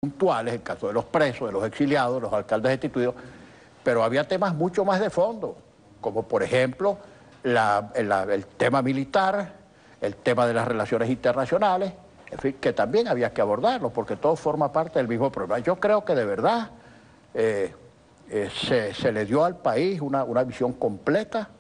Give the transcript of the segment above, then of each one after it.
puntuales, el caso de los presos, de los exiliados, los alcaldes destituidos, pero había temas mucho más de fondo, como por ejemplo el tema militar, el tema de las relaciones internacionales, en fin, que también había que abordarlo, porque todo forma parte del mismo problema. Yo creo que de verdad se le dio al país una visión completa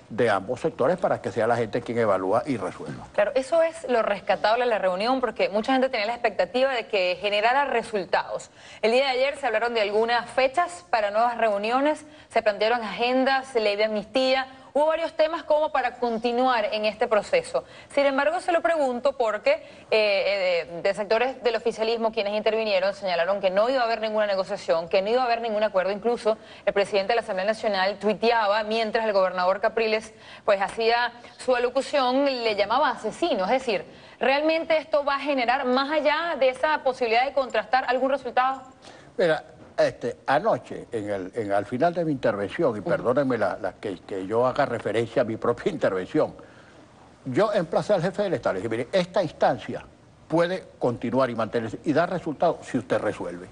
de ambos sectores para que sea la gente quien evalúa y resuelva. Claro, eso es lo rescatable de la reunión, porque mucha gente tenía la expectativa de que generara resultados. El día de ayer se hablaron de algunas fechas para nuevas reuniones, se plantearon agendas, ley de amnistía, hubo varios temas como para continuar en este proceso. Sin embargo, se lo pregunto porque de sectores del oficialismo quienes intervinieron señalaron que no iba a haber ninguna negociación, que no iba a haber ningún acuerdo. Incluso el presidente de la Asamblea Nacional tuiteaba mientras el gobernador Capriles pues hacía su alocución, le llamaba asesino. Es decir, ¿realmente esto va a generar, más allá de esa posibilidad de contrastar, algún resultado? Mira, anoche, al final de mi intervención, y perdónenme que yo haga referencia a mi propia intervención, yo emplacé al jefe del Estado, le dije, mire, esta instancia puede continuar y mantenerse y dar resultados si usted resuelve.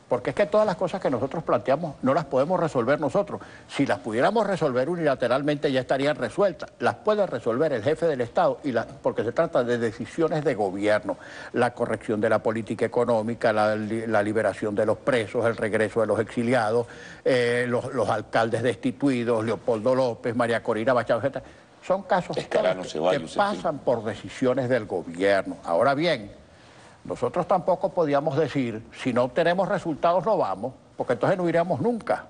Porque es que todas las cosas que nosotros planteamos no las podemos resolver nosotros. Si las pudiéramos resolver unilateralmente ya estarían resueltas. Las puede resolver el jefe del Estado porque se trata de decisiones de gobierno. La corrección de la política económica, la liberación de los presos, el regreso de los exiliados, los alcaldes destituidos, Leopoldo López, María Corina Machado, etc. Son casos que pasan por decisiones del gobierno. Ahora bien, nosotros tampoco podíamos decir, si no obtenemos resultados no vamos, porque entonces no iríamos nunca.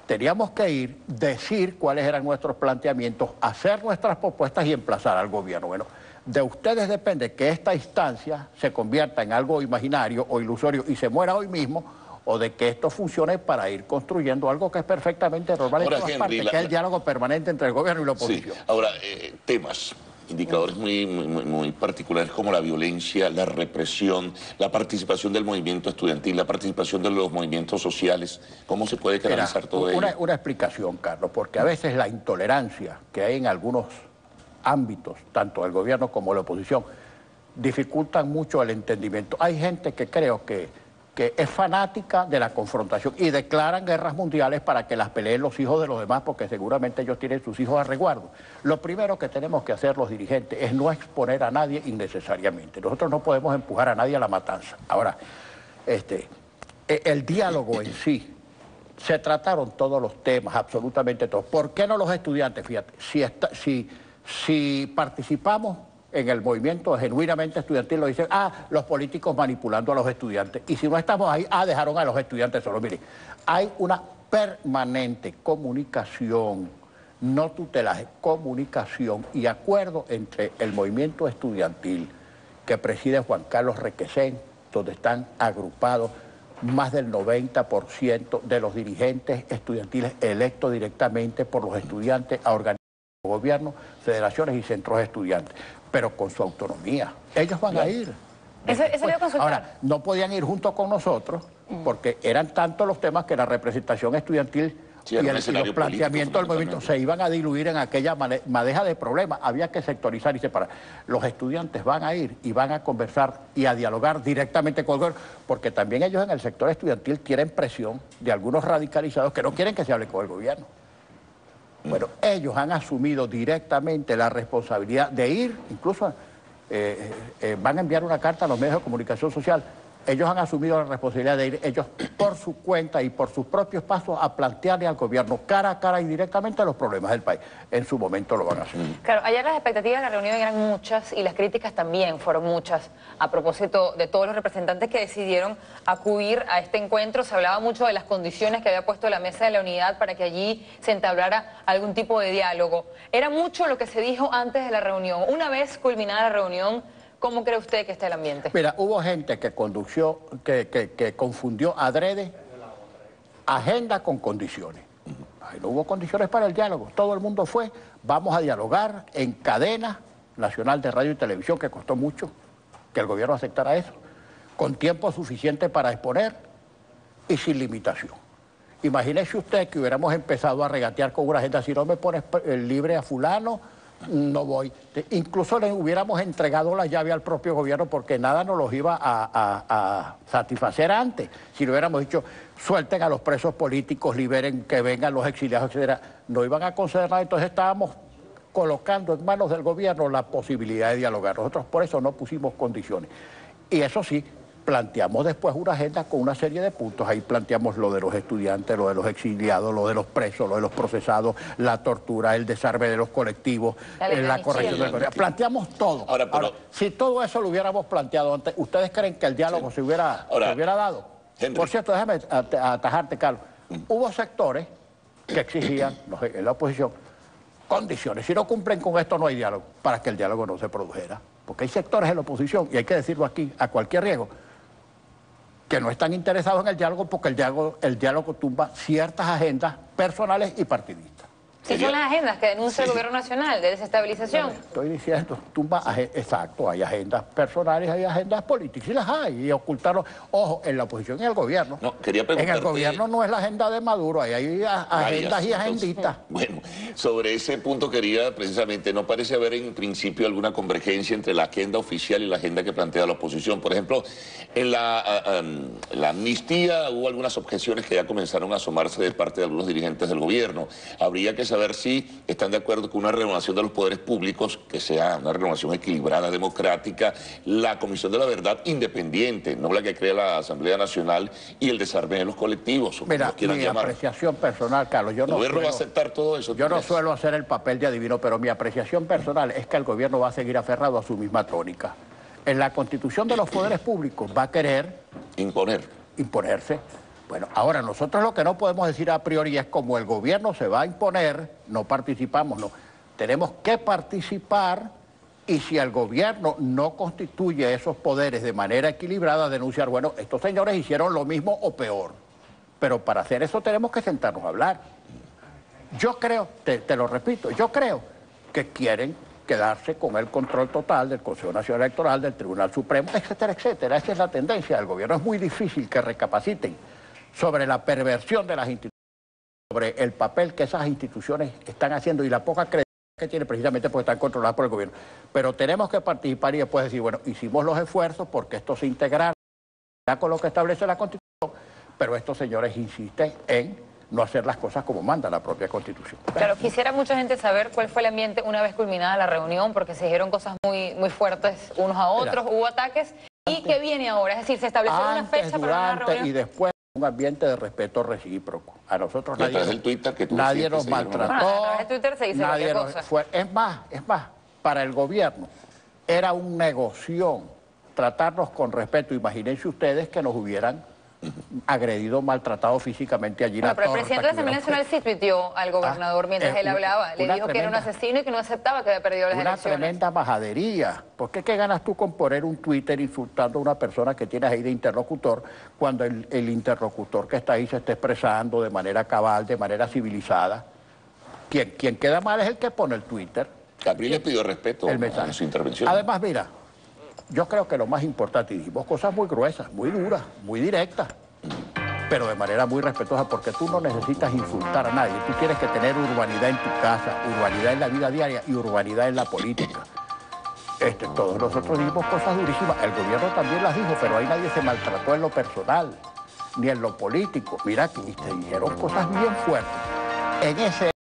Teníamos que ir, decir cuáles eran nuestros planteamientos, hacer nuestras propuestas y emplazar al gobierno. Bueno, de ustedes depende que esta instancia se convierta en algo imaginario o ilusorio y se muera hoy mismo, o de que esto funcione para ir construyendo algo que es perfectamente normal en todas partes, que es el diálogo permanente entre el gobierno y la oposición. Sí. Ahora, indicadores muy particulares como la violencia, la represión, la participación del movimiento estudiantil, la participación de los movimientos sociales. ¿Cómo se puede canalizar todo ello? Una explicación, Carlos, porque a veces la intolerancia que hay en algunos ámbitos, tanto del gobierno como de la oposición, dificultan mucho el entendimiento. Hay gente que creo que es fanática de la confrontación y declaran guerras mundiales para que las peleen los hijos de los demás, porque seguramente ellos tienen sus hijos a resguardo. Lo primero que tenemos que hacer los dirigentes es no exponer a nadie innecesariamente. Nosotros no podemos empujar a nadie a la matanza. Ahora, el diálogo en sí, se trataron todos los temas, absolutamente todos. ¿Por qué no los estudiantes? Fíjate, si participamos en el movimiento genuinamente estudiantil, lo dicen, los políticos manipulando a los estudiantes. Y si no estamos ahí, dejaron a los estudiantes solos. Mire, hay una permanente comunicación, no tutelaje, comunicación y acuerdo entre el movimiento estudiantil que preside Juan Carlos Requesén, donde están agrupados más del 90% de los dirigentes estudiantiles electos directamente por los estudiantes a organizar gobiernos, federaciones y centros de estudiantes, pero con su autonomía. Ellos van a ir. Ahora, no podían ir junto con nosotros porque eran tantos los temas que la representación estudiantil y los planteamientos del movimiento se iban a diluir en aquella madeja de problemas. Había que sectorizar y separar. Los estudiantes van a ir y van a conversar y a dialogar directamente con el gobierno, porque también ellos en el sector estudiantil tienen presión de algunos radicalizados que no quieren que se hable con el gobierno. Bueno, ellos han asumido directamente la responsabilidad de ir, incluso van a enviar una carta a los medios de comunicación social. Ellos han asumido la responsabilidad de ir ellos por su cuenta y por sus propios pasos a plantearle al gobierno cara a cara y directamente los problemas del país. En su momento lo van a hacer. Claro, ayer las expectativas de la reunión eran muchas y las críticas también fueron muchas a propósito de todos los representantes que decidieron acudir a este encuentro. Se hablaba mucho de las condiciones que había puesto la Mesa de la Unidad para que allí se entablara algún tipo de diálogo. Era mucho lo que se dijo antes de la reunión. Una vez culminada la reunión, ¿cómo cree usted que está el ambiente? Mira, hubo gente que confundió adrede agenda con condiciones. Ahí no hubo condiciones para el diálogo. Todo el mundo fue, vamos a dialogar en cadena nacional de radio y televisión, que costó mucho que el gobierno aceptara eso, con tiempo suficiente para exponer y sin limitación. Imagínese usted que hubiéramos empezado a regatear con una agenda, si no me pones libre a fulano, no voy. Incluso le hubiéramos entregado la llave al propio gobierno porque nada nos los iba a satisfacer antes. Si le hubiéramos dicho, suelten a los presos políticos, liberen, que vengan los exiliados, etcétera, no iban a conceder nada. Entonces estábamos colocando en manos del gobierno la posibilidad de dialogar. Nosotros por eso no pusimos condiciones. Y eso sí, planteamos después una agenda con una serie de puntos. Ahí planteamos lo de los estudiantes, lo de los exiliados, lo de los presos, lo de los procesados, la tortura, el desarme de los colectivos, la corrección del gobierno. Planteamos todo. Ahora, si todo eso lo hubiéramos planteado antes, ¿ustedes creen que el diálogo se hubiera dado? Henry. Por cierto, déjame atajarte, Carlos. Hubo sectores que exigían, en la oposición, condiciones. Si no cumplen con esto, no hay diálogo, para que el diálogo no se produjera. Porque hay sectores en la oposición, y hay que decirlo aquí, a cualquier riesgo, que no están interesados en el diálogo porque el diálogo tumba ciertas agendas personales y partidistas. Sí, son las agendas que denuncia el gobierno nacional de desestabilización. Estoy diciendo, tumba, exacto, hay agendas personales, hay agendas políticas, y las hay, y ocultarlo. Ojo, en la oposición y en el gobierno. No, quería preguntarte... En el gobierno no es la agenda de Maduro, ahí hay agendas y agenditas. Bueno, sobre ese punto quería precisamente, no parece haber en principio alguna convergencia entre la agenda oficial y la agenda que plantea la oposición. Por ejemplo, en la amnistía hubo algunas objeciones que ya comenzaron a asomarse de parte de algunos dirigentes del gobierno. Habría que saber si están de acuerdo con una renovación de los poderes públicos, que sea una renovación equilibrada, democrática, la Comisión de la Verdad independiente, no la que crea la Asamblea Nacional, y el desarme de los colectivos. Mira, mi apreciación personal, Carlos, yo no va a aceptar todo eso. Yo no suelo hacer el papel de adivino, pero mi apreciación personal es que el gobierno va a seguir aferrado a su misma tónica. En la constitución de los poderes públicos va a querer imponerse. Bueno, ahora nosotros lo que no podemos decir a priori es como el gobierno se va a imponer, no participamos, no. Tenemos que participar y si el gobierno no constituye esos poderes de manera equilibrada, denunciar, bueno, estos señores hicieron lo mismo o peor. Pero para hacer eso tenemos que sentarnos a hablar. Yo creo, te lo repito, yo creo que quieren quedarse con el control total del Consejo Nacional Electoral, del Tribunal Supremo, etcétera, etcétera. Esa es la tendencia del gobierno. Es muy difícil que recapaciten sobre la perversión de las instituciones, sobre el papel que esas instituciones están haciendo y la poca credibilidad que tiene precisamente porque están controladas por el gobierno. Pero tenemos que participar y después decir, bueno, hicimos los esfuerzos porque esto se integrara con lo que establece la Constitución, pero estos señores insisten en no hacer las cosas como manda la propia Constitución. Claro, quisiera mucha gente saber cuál fue el ambiente una vez culminada la reunión, porque se dijeron cosas muy fuertes unos a otros, hubo ataques. ¿Y qué viene ahora? Es decir, se estableció una fecha para la reunión. Y después un ambiente de respeto recíproco. A nosotros nadie nos maltrató. A través de Twitter se dice cualquier cosa. Es más, para el gobierno era un negocio tratarnos con respeto. Imagínense ustedes que nos hubieran agredido, maltratado físicamente allí. Pero el presidente de la Asamblea Nacional sí tuiteó al gobernador mientras él hablaba. Le dijo que era un asesino y que no aceptaba que había perdido las elecciones. Una tremenda majadería. ¿Por qué ganas tú con poner un Twitter insultando a una persona que tienes ahí de interlocutor cuando el interlocutor que está ahí se está expresando de manera cabal, de manera civilizada? Quien queda mal es el que pone el Twitter. Gabriel le pidió respeto en su intervención. Además, mira, yo creo que lo más importante, y dijimos cosas muy gruesas, muy duras, muy directas, pero de manera muy respetuosa, porque tú no necesitas insultar a nadie. Tú tienes que tener urbanidad en tu casa, urbanidad en la vida diaria y urbanidad en la política. Todos nosotros dijimos cosas durísimas, el gobierno también las dijo, pero ahí nadie se maltrató en lo personal, ni en lo político. Mira, que te dijeron cosas bien fuertes. En ese